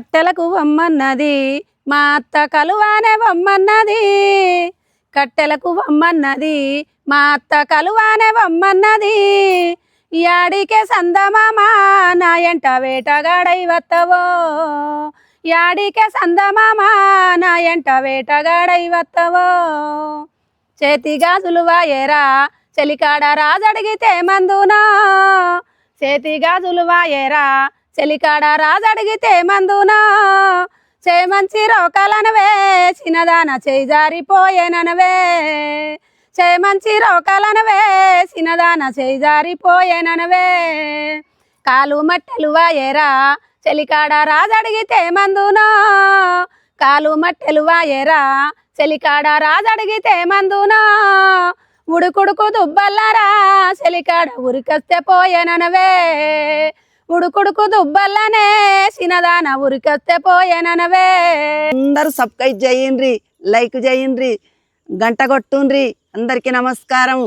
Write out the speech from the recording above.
కట్టెలకు వమ్మన్నది మా అత్త కలువానే వమ్మన్నది కట్టెలకు వమ్మన్నది మా అత్త కలువానే వమ్మన్నది యాడికే సందమామ నా ఎంట వేటగాడై వత్తవో యాడికే సందమామ నా ఎంట వేటగాడై వత్తవో చేతి గాజులు వాయేరా చెలికాడ రాజడిగితే మందునా చేతి గాజులు వాయేరా చెలికాడ రాజడిగితే మందునా చేమంచి రోకలనవే చిన్నదాన చేయి జారిపోయేననవే చేమంచి రోకలనవే చిన్నదాన చేయి జారిపోయేననవే కాలు మట్టెలు వాయేరా చెలికాడ రాజడిగితే మందునా కాలు మట్టెలు వాయేరా చెలికాడ రాజడిగితే మందునా ఉడుకుడుకు దుబ్బల్లరా చెలికాడ ఉరికొస్తే పోయేననవే ఉడుకుడుకు దుబ్బల్లనే చిన్నదాన ఉరికొస్తే పోయేననవే అందరూ సబ్స్క్రైబ్ చేయండి, లైక్ చేయండి, గంట కొట్టుండ్రి. అందరికీ నమస్కారం.